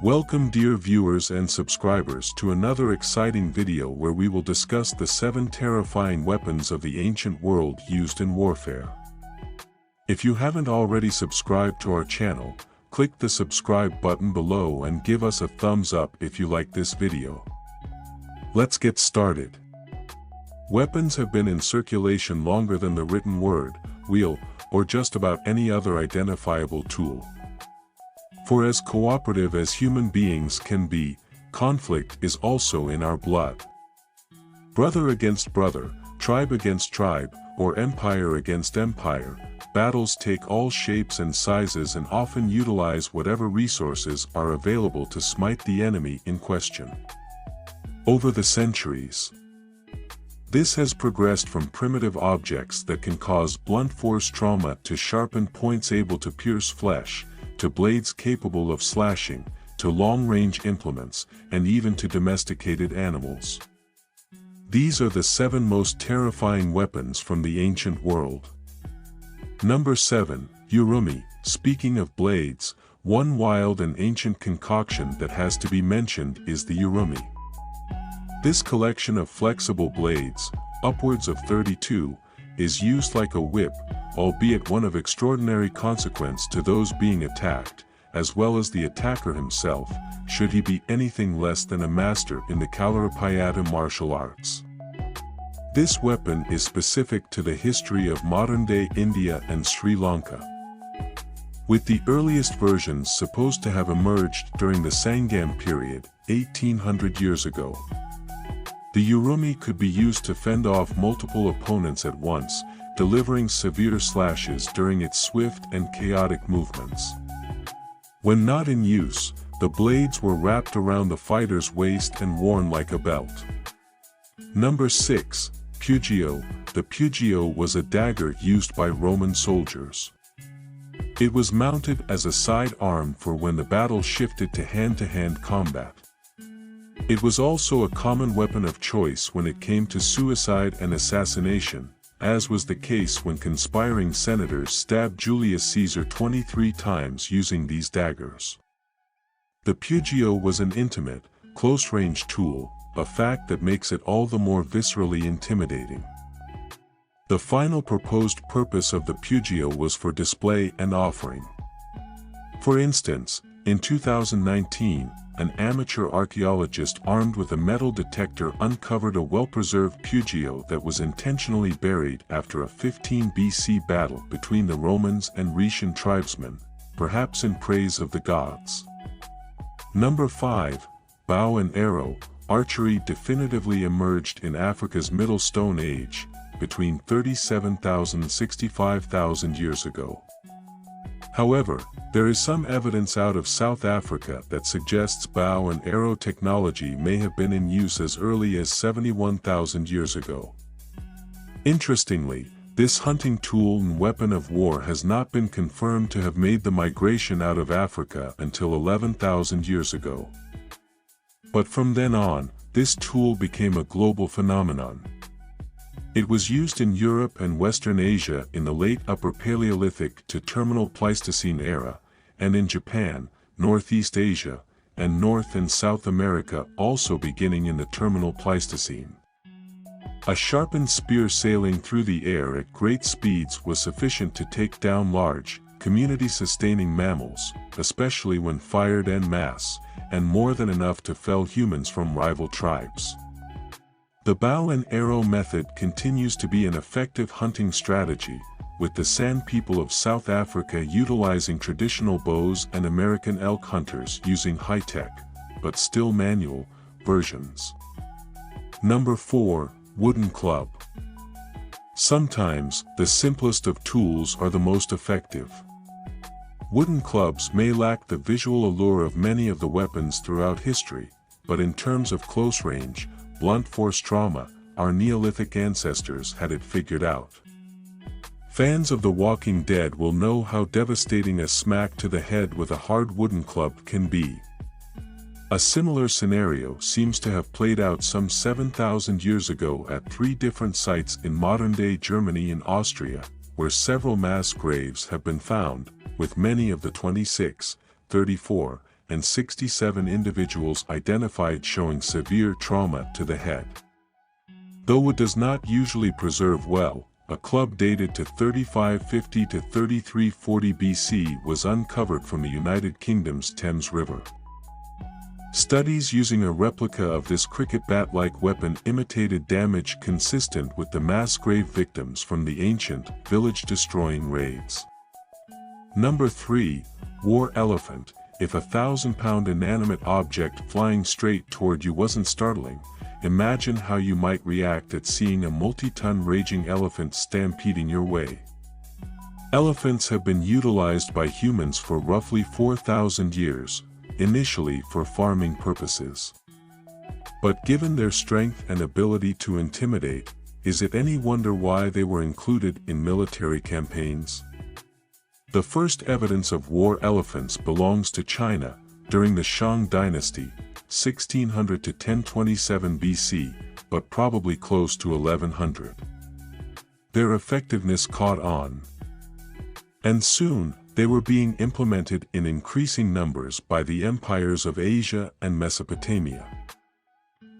Welcome dear viewers and subscribers to another exciting video where we will discuss the 7 terrifying weapons of the ancient world used in warfare. If you haven't already subscribed to our channel, click the subscribe button below and give us a thumbs up if you like this video. Let's get started. Weapons have been in circulation longer than the written word, wheel, or just about any other identifiable tool. For as cooperative as human beings can be, conflict is also in our blood. Brother against brother, tribe against tribe, or empire against empire, battles take all shapes and sizes and often utilize whatever resources are available to smite the enemy in question. Over the centuries, this has progressed from primitive objects that can cause blunt force trauma to sharpened points able to pierce flesh, to blades capable of slashing, to long-range implements, and even to domesticated animals. These are the 7 most terrifying weapons from the ancient world. Number 7, Urumi. Speaking of blades, one wild and ancient concoction that has to be mentioned is the Urumi. This collection of flexible blades, upwards of 32, is used like a whip, albeit one of extraordinary consequence to those being attacked, as well as the attacker himself, should he be anything less than a master in the Kalaripayattu martial arts. This weapon is specific to the history of modern-day India and Sri Lanka, with the earliest versions supposed to have emerged during the Sangam period, 1800 years ago. The Urumi could be used to fend off multiple opponents at once, delivering severe slashes during its swift and chaotic movements. When not in use, the blades were wrapped around the fighter's waist and worn like a belt. Number 6, Pugio. The Pugio was a dagger used by Roman soldiers. It was mounted as a side arm for when the battle shifted to hand-to-hand combat. It was also a common weapon of choice when it came to suicide and assassination, as was the case when conspiring senators stabbed Julius Caesar 23 times using these daggers. The Pugio was an intimate, close-range tool, a fact that makes it all the more viscerally intimidating. The final proposed purpose of the Pugio was for display and offering. For instance, in 2019, an amateur archaeologist armed with a metal detector uncovered a well-preserved Pugio that was intentionally buried after a 15 BC battle between the Romans and Rhaetian tribesmen, perhaps in praise of the gods. Number 5, bow and arrow. Archery definitively emerged in Africa's Middle Stone Age, between 37,000 and 65,000 years ago. However, there is some evidence out of South Africa that suggests bow and arrow technology may have been in use as early as 71,000 years ago. Interestingly, this hunting tool and weapon of war has not been confirmed to have made the migration out of Africa until 11,000 years ago. But from then on, this tool became a global phenomenon. It was used in Europe and Western Asia in the late Upper Paleolithic to Terminal Pleistocene era, and in Japan, Northeast Asia, and North and South America also beginning in the Terminal Pleistocene. A sharpened spear sailing through the air at great speeds was sufficient to take down large, community-sustaining mammals, especially when fired en masse, and more than enough to fell humans from rival tribes. The bow and arrow method continues to be an effective hunting strategy, with the San people of South Africa utilizing traditional bows and American elk hunters using high-tech, but still manual, versions. Number 4, wooden club. Sometimes, the simplest of tools are the most effective. Wooden clubs may lack the visual allure of many of the weapons throughout history, but in terms of close range, blunt force trauma, our Neolithic ancestors had it figured out. Fans of The Walking Dead will know how devastating a smack to the head with a hard wooden club can be. A similar scenario seems to have played out some 7,000 years ago at 3 different sites in modern-day Germany and Austria, where several mass graves have been found, with many of the 26, 34, and 67 individuals identified showing severe trauma to the head. Though it does not usually preserve well, a club dated to 3550 to 3340 BC was uncovered from the United Kingdom's Thames River. Studies using a replica of this cricket bat-like weapon imitated damage consistent with the mass grave victims from the ancient, village-destroying raids. Number 3. War elephant. If a 1,000-pound inanimate object flying straight toward you wasn't startling, imagine how you might react at seeing a multi-ton raging elephant stampeding your way. Elephants have been utilized by humans for roughly 4,000 years, initially for farming purposes. But given their strength and ability to intimidate, is it any wonder why they were included in military campaigns? The first evidence of war elephants belongs to China, during the Shang dynasty, 1600 to 1027 BC, but probably close to 1100. Their effectiveness caught on. And soon, they were being implemented in increasing numbers by the empires of Asia and Mesopotamia.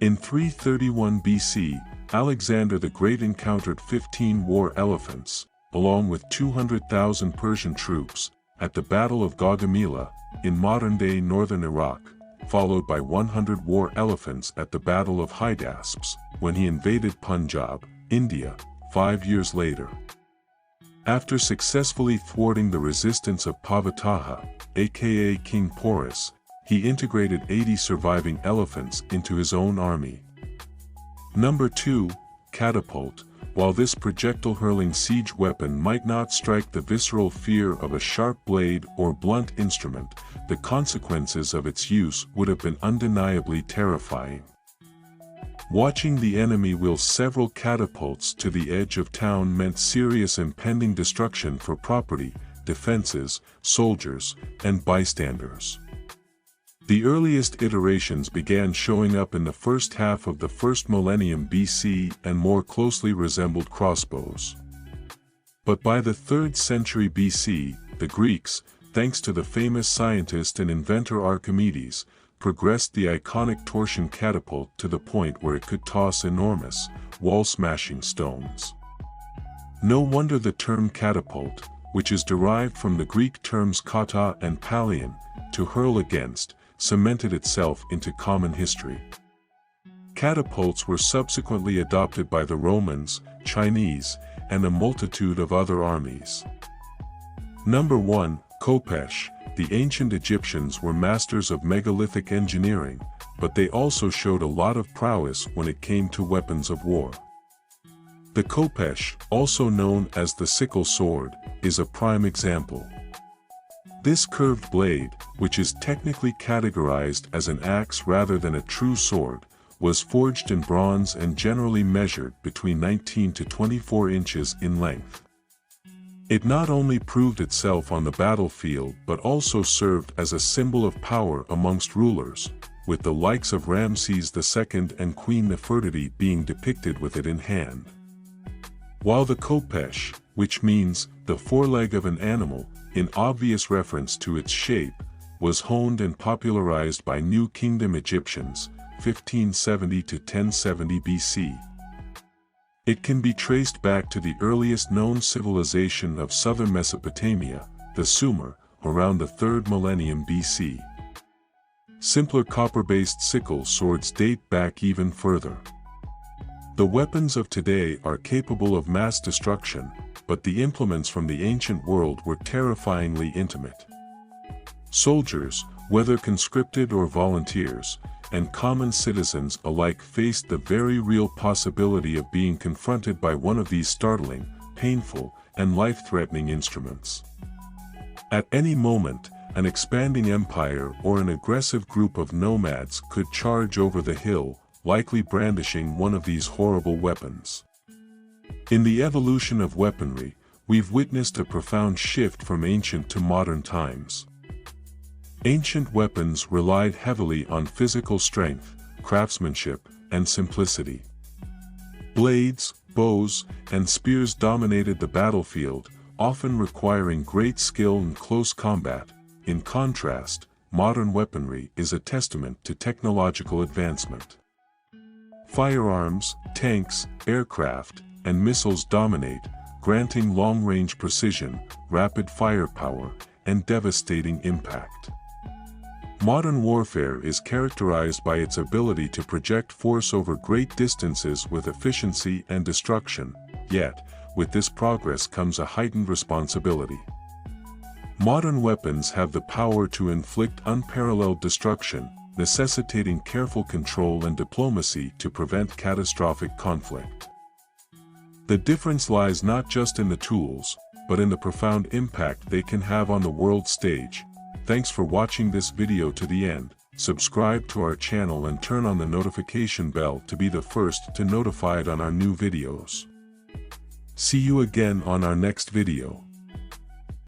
In 331 BC, Alexander the Great encountered 15 war elephants, along with 200,000 Persian troops, at the Battle of Gaugamela, in modern-day northern Iraq, followed by 100 war elephants at the Battle of Hydaspes, when he invaded Punjab, India, 5 years later. After successfully thwarting the resistance of Pavataha, aka King Porus, he integrated 80 surviving elephants into his own army. Number 2. Catapult. While this projectile-hurling siege weapon might not strike the visceral fear of a sharp blade or blunt instrument, the consequences of its use would have been undeniably terrifying. Watching the enemy wheel several catapults to the edge of town meant serious impending destruction for property, defenses, soldiers, and bystanders. The earliest iterations began showing up in the first half of the first millennium BC and more closely resembled crossbows. But by the 3rd century BC, the Greeks, thanks to the famous scientist and inventor Archimedes, progressed the iconic torsion catapult to the point where it could toss enormous, wall-smashing stones. No wonder the term catapult, which is derived from the Greek terms kata and palion, to hurl against, cemented itself into common history. Catapults were subsequently adopted by the Romans, Chinese, and a multitude of other armies. Number 1. Khopesh. The ancient Egyptians were masters of megalithic engineering, but they also showed a lot of prowess when it came to weapons of war. The khopesh, also known as the sickle sword, is a prime example. This curved blade, which is technically categorized as an axe rather than a true sword, was forged in bronze and generally measured between 19 to 24 inches in length. It not only proved itself on the battlefield but also served as a symbol of power amongst rulers, with the likes of Ramses II and Queen Nefertiti being depicted with it in hand. While the khopesh, which means the foreleg of an animal, in obvious reference to its shape, was honed and popularized by New Kingdom Egyptians, 1570 to 1070 BC. It can be traced back to the earliest known civilization of southern Mesopotamia, the Sumer, around the 3rd millennium BC. Simpler copper-based sickle swords date back even further. The weapons of today are capable of mass destruction, but the implements from the ancient world were terrifyingly intimate. Soldiers, whether conscripted or volunteers, and common citizens alike faced the very real possibility of being confronted by one of these startling, painful, and life-threatening instruments. At any moment, an expanding empire or an aggressive group of nomads could charge over the hill, likely brandishing one of these horrible weapons. In the evolution of weaponry, we've witnessed a profound shift from ancient to modern times. Ancient weapons relied heavily on physical strength, craftsmanship, and simplicity. Blades, bows, and spears dominated the battlefield, often requiring great skill in close combat. In contrast, modern weaponry is a testament to technological advancement. Firearms, tanks, aircraft, and missiles dominate, granting long-range precision, rapid firepower, and devastating impact. Modern warfare is characterized by its ability to project force over great distances with efficiency and destruction, yet, with this progress comes a heightened responsibility. Modern weapons have the power to inflict unparalleled destruction, necessitating careful control and diplomacy to prevent catastrophic conflict. The difference lies not just in the tools, but in the profound impact they can have on the world stage. Thanks for watching this video to the end. Subscribe to our channel and turn on the notification bell to be the first to notified on our new videos. See you again on our next video.